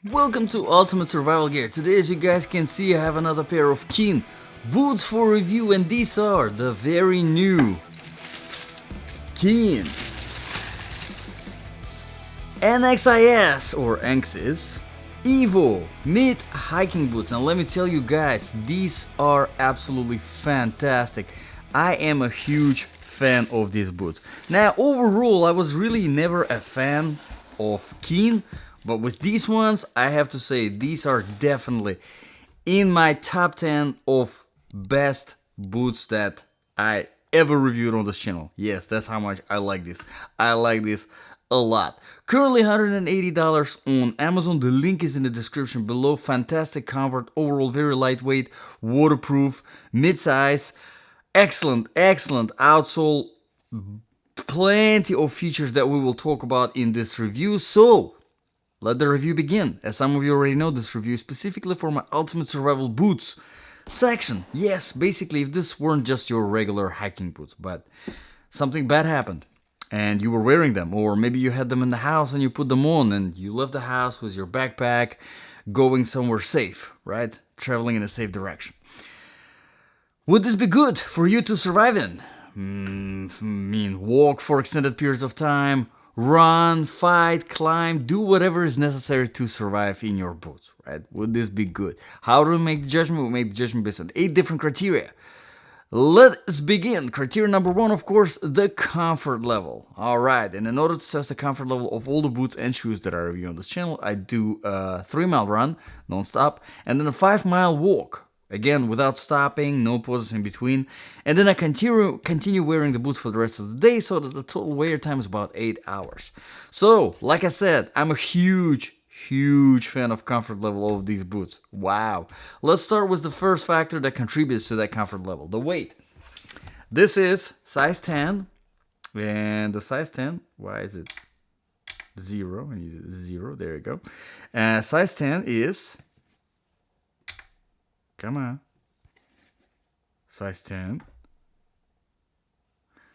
Welcome to Ultimate Survival Gear. Today, as you guys can see, I have another pair of KEEN boots for review, and these are the very new KEEN Nxis or Nxis Evo mid hiking boots. And let me tell you guys, these are absolutely fantastic. I am a huge fan of these boots. Now, overall, I was really never a fan of KEEN, but with these ones, I have to say these are definitely in my top 10 of best boots that I ever reviewed on this channel. Yes, that's how much I like this. I like this a lot. Currently $180 on Amazon. The link is in the description below. Fantastic comfort, overall very lightweight, waterproof, mid-size, excellent outsole, plenty of features that we will talk about in this review. So let the review begin. As some of you already know, this review is specifically for my Ultimate Survival Boots section. Yes, basically if this weren't just your regular hiking boots, but something bad happened and you were wearing them, or maybe you had them in the house and you put them on and you left the house with your backpack going somewhere safe, right? Traveling in a safe direction. Would this be good for you to survive in? Walk for extended periods of time, run, fight, climb, do whatever is necessary to survive in your boots, right? Would this be good? How do we make the judgment? We make the judgment based on 8 different criteria. Let's begin. Criteria number 1, of course, the comfort level. All right, and in order to assess the comfort level of all the boots and shoes that I review on this channel, I do a 3-mile run, non-stop, and then a 5-mile walk. Again, without stopping, no pauses in between. And then I continue wearing the boots for the rest of the day, so that the total wear time is about 8 hours. So, like I said, I'm a huge fan of comfort level of these boots. Wow. Let's start with the first factor that contributes to that comfort level, the weight. This is size 10, and the size 10, why is it 0? I need 0, there you go. Size 10 is... Come on. Size 10.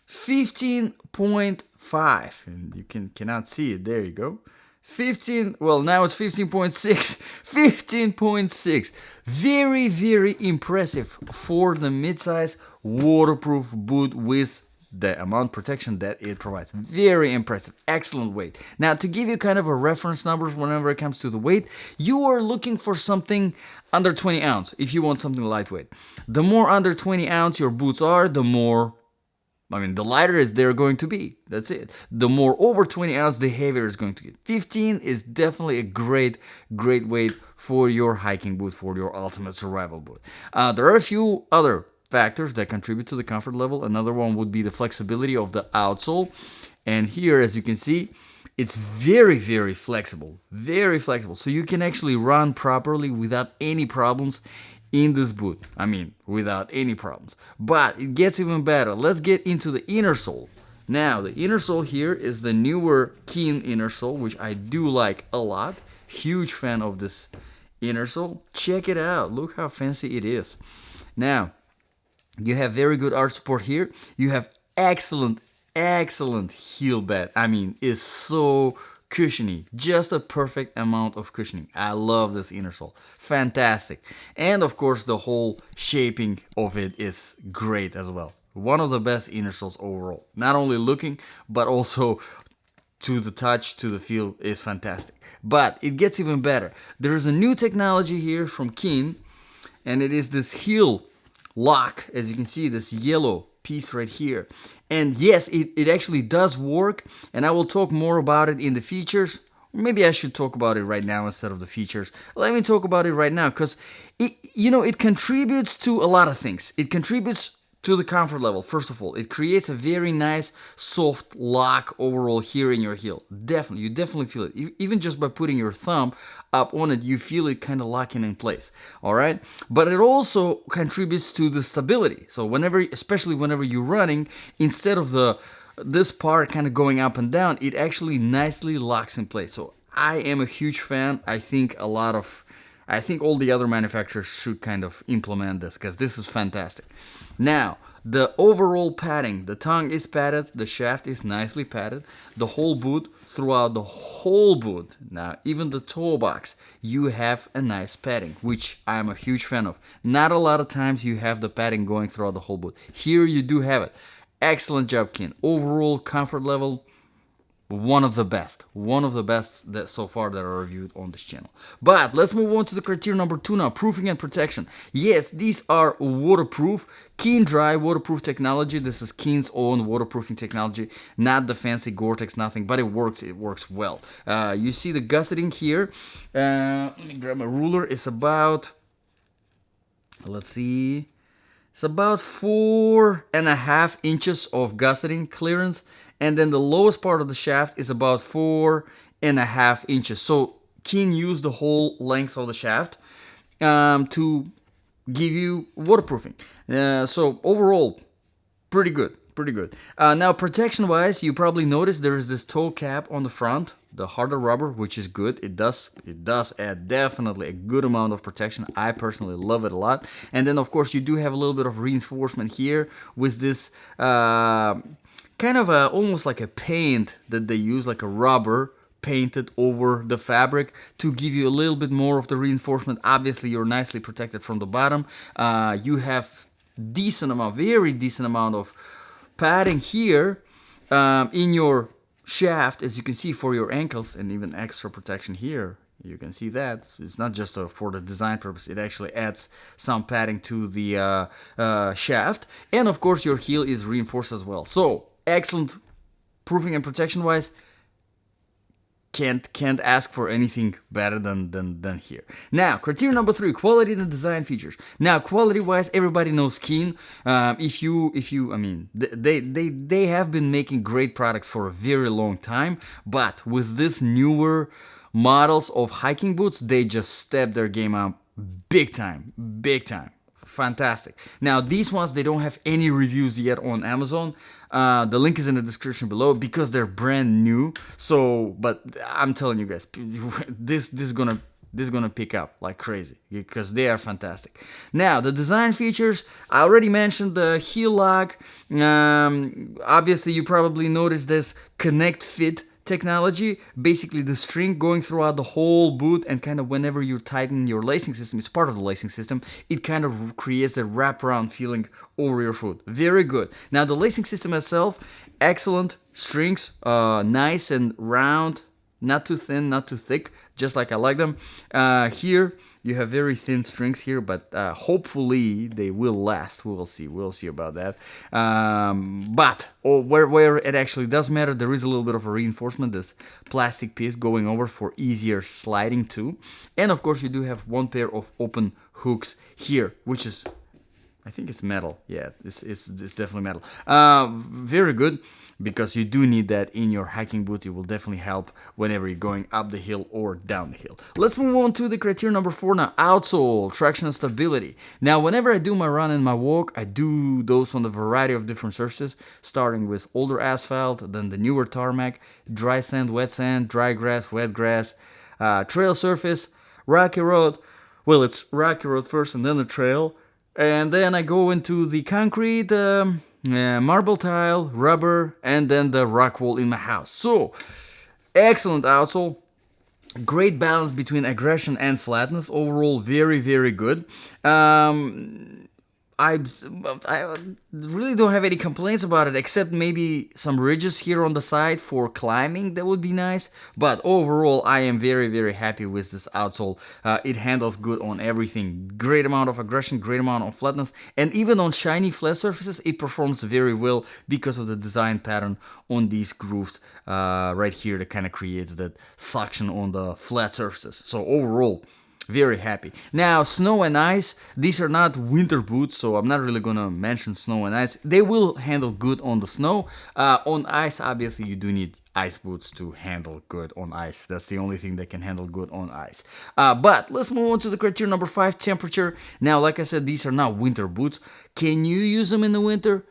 15.5. And you cannot see it. There you go. 15. Well, now it's 15.6. 15.6. Very impressive for the mid-size waterproof boot with the amount of protection that it provides. Very impressive. Excellent weight. Now, to give you kind of a reference numbers whenever it comes to the weight, you are looking for something under 20 ounce if you want something lightweight. The more under 20 ounce your boots are, the more, the lighter they're going to be. That's it. The more over 20 ounce, the heavier it's going to get. 15 is definitely a great weight for your hiking boot, for your ultimate survival boot. There are a few other factors that contribute to the comfort level. Another one would be the flexibility of the outsole. And here, as you can see, it's very flexible. Very flexible. So you can actually run properly without any problems in this boot. Without any problems. But it gets even better. Let's get into the inner sole. Now, the inner sole here is the newer KEEN inner sole, which I do like a lot. Huge fan of this inner sole. Check it out. Look how fancy it is. Now, you have very good arch support here. You have excellent heel bed. It's so cushiony. Just a perfect amount of cushioning. I love this inner sole. Fantastic. And of course, the whole shaping of it is great as well. One of the best inner soles overall. Not only looking, but also to the touch, to the feel is fantastic. But it gets even better. There's a new technology here from KEEN, and it is this heel lock. As you can see, this yellow piece right here. And yes, it actually does work, and I will talk more about it in the features. Maybe I should talk about it right now instead of the features. Let me talk about it right now, because it contributes to a lot of things. It contributes to the comfort level. First of all, it creates a very nice soft lock overall here in your heel. You definitely feel it. Even just by putting your thumb up on it, you feel it kind of locking in place. All right, but it also contributes to the stability. So especially whenever you're running, instead of this part kind of going up and down, it actually nicely locks in place. So I am a huge fan. I think a lot of I think all the other manufacturers should kind of implement this because this is fantastic. Now, the overall padding, the tongue is padded, the shaft is nicely padded, the whole boot, throughout the whole boot, now even the toe box, you have a nice padding, which I am a huge fan of. Not a lot of times you have the padding going throughout the whole boot. Here you do have it. Excellent job, Keen. Overall comfort level, one of the best that so far that are reviewed on this channel. But let's move on to the criteria number 2 now, proofing and protection. Yes, these are waterproof, KEEN.DRY waterproof technology. This is Keen's own waterproofing technology, not the fancy Gore-Tex nothing, but it works well. You see the gusseting here. Let me grab my ruler. It's about, let's see, it's about 4.5 inches of gusseting clearance. And then the lowest part of the shaft is about 4.5 inches. So Keen used the whole length of the shaft to give you waterproofing. So overall, pretty good. Now protection wise, you probably noticed there is this toe cap on the front, the harder rubber, which is good. It does add definitely a good amount of protection. I personally love it a lot. And then of course you do have a little bit of reinforcement here with this kind of almost like a paint that they use, like a rubber painted over the fabric to give you a little bit more of the reinforcement. Obviously, you're nicely protected from the bottom. You have very decent amount of padding here in your shaft, as you can see, for your ankles, and even extra protection here. You can see that it's not just for the design purpose. It actually adds some padding to the shaft, and of course your heel is reinforced as well. So excellent proofing and protection wise. Can't ask for anything better than here. Now, criteria number 3, quality and design features. Now, quality wise, everybody knows Keen. I mean, they have been making great products for a very long time, but with this newer models of hiking boots, they just stepped their game up big time. Fantastic. Now these ones, they don't have any reviews yet on Amazon. The link is in the description below because they're brand new. So, but I'm telling you guys, this is gonna pick up like crazy because they are fantastic. Now the design features, I already mentioned the heel lock. Obviously you probably noticed this connect fit technology, basically the string going throughout the whole boot, and kind of whenever you tighten your lacing system, it's part of the lacing system, it kind of creates a wraparound feeling over your foot. Very good. Now the lacing system itself, excellent strings, nice and round, not too thin, not too thick, just like I like them. Here you have very thin strings here, but hopefully they will last. We'll see about that. But where it actually does matter, there is a little bit of a reinforcement, this plastic piece going over for easier sliding too. And of course you do have one pair of open hooks here, which is, I think it's metal. Yeah, it's definitely metal. Very good, because you do need that in your hiking boot. It will definitely help whenever you're going up the hill or down the hill. Let's move on to the criteria number 4 now. Outsole, traction and stability. Now, whenever I do my run and my walk, I do those on a variety of different surfaces, starting with older asphalt, then the newer tarmac, dry sand, wet sand, dry grass, wet grass, trail surface, rocky road. Well, it's rocky road first and then the trail. And then I go into the concrete, marble tile, rubber, and then the rock wall in my house. So, excellent outsole. Great balance between aggression and flatness. Overall, very good. I really don't have any complaints about it, except maybe some ridges here on the side for climbing. That would be nice. But overall, I am very happy with this outsole. It handles good on everything. Great amount of aggression, great amount of flatness. And even on shiny flat surfaces, it performs very well because of the design pattern on these grooves right here that kind of creates that suction on the flat surfaces. So overall, very happy. Now, snow and ice, these are not winter boots, so I'm not really gonna mention snow and ice. They will handle good on the snow. On ice, obviously, you do need ice boots to handle good on ice. That's the only thing that can handle good on ice. But let's move on to the criteria number 5, temperature. Now, like I said, these are not winter boots. Can you use them in the winter?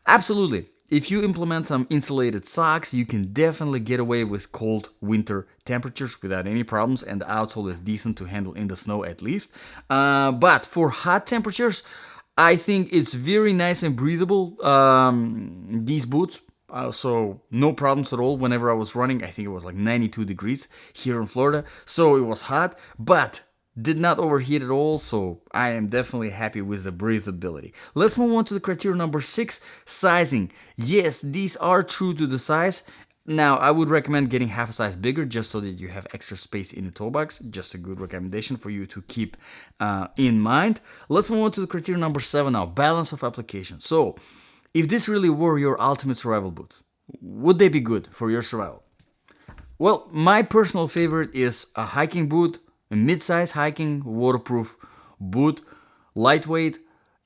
Absolutely. if you implement some insulated socks, you can definitely get away with cold winter temperatures without any problems, and the outsole is decent to handle in the snow at least. But for hot temperatures, I think it's very nice and breathable, these boots. So no problems at all whenever I was running. I think it was like 92 degrees here in Florida, so it was hot, but did not overheat at all, so I am definitely happy with the breathability. Let's move on to the criteria number 6, sizing. Yes, these are true to the size. Now, I would recommend getting half a size bigger just so that you have extra space in the toe box. Just a good recommendation for you to keep in mind. Let's move on to the criteria number 7 now, balance of application. So, if this really were your ultimate survival boot, would they be good for your survival? Well, my personal favorite is a hiking boot, a mid-size hiking waterproof boot, lightweight,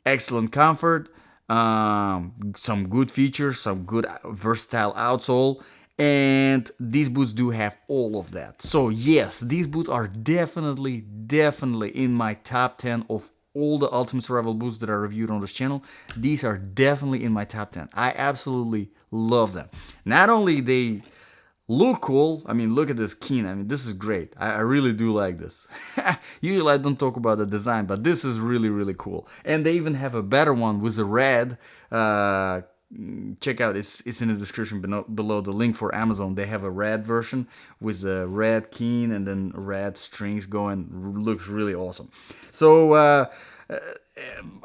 excellent comfort, some good features, some good versatile outsole, and these boots do have all of that. So yes, these boots are definitely in my top 10 of all the ultimate survival boots that are reviewed on this channel. These are definitely in my top 10. I absolutely love them. Not only they look cool, I mean, look at this Keen. I mean, this is great. I really do like this. Usually I don't talk about the design, but this is really cool. And they even have a better one with the red. Check out, it's in the description below, the link for Amazon. They have a red version with the red Keen and then red strings going. Looks really awesome. So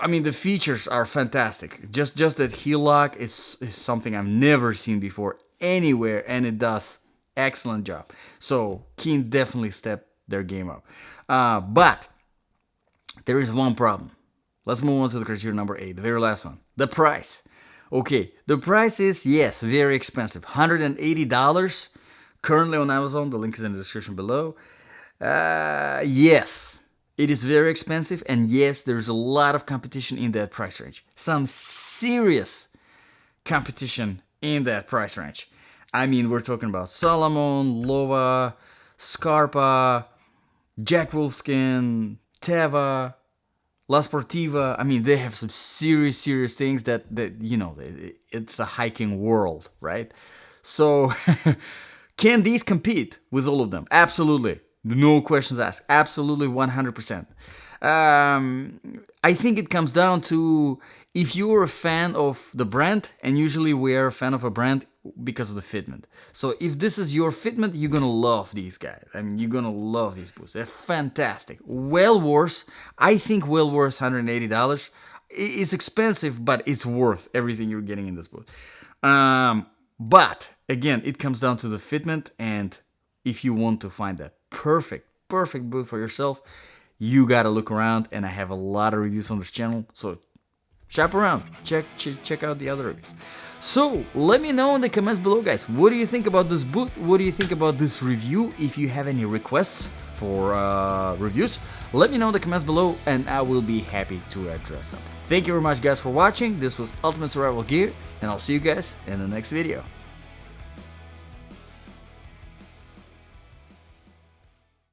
I mean, the features are fantastic. Just that heel lock is something I've never seen before anywhere, and it does excellent job. So Keen definitely stepped their game up. But there is one problem. Let's move on to the criteria number 8, the very last one, the price. Okay, the price is, yes, very expensive. $180 currently on Amazon. The link is in the description below. Yes, it is very expensive, and yes, there's a lot of competition in that price range. Some serious competition in that price range. I mean, we're talking about Salomon, Lova, Scarpa, Jack Wolfskin, Teva, La Sportiva. I mean, they have some serious things that you know, it's a hiking world, right? So can these compete with all of them? Absolutely. No questions asked. Absolutely 100%. I think it comes down to if you're a fan of the brand, and usually we are a fan of a brand because of the fitment. So if this is your fitment, you're gonna love these guys. I mean, you're gonna love these boots. They're fantastic. Well worth, I think well worth $180. It's expensive, but it's worth everything you're getting in this boot. But again, it comes down to the fitment, and if you want to find that perfect boot for yourself, you gotta look around, and I have a lot of reviews on this channel, so shop around, check out the other reviews. So let me know in the comments below, guys, what do you think about this boot? What do you think about this review? If you have any requests for reviews, let me know in the comments below, and I will be happy to address them. Thank you very much, guys, for watching. This was Ultimate Survival Gear, and I'll see you guys in the next video.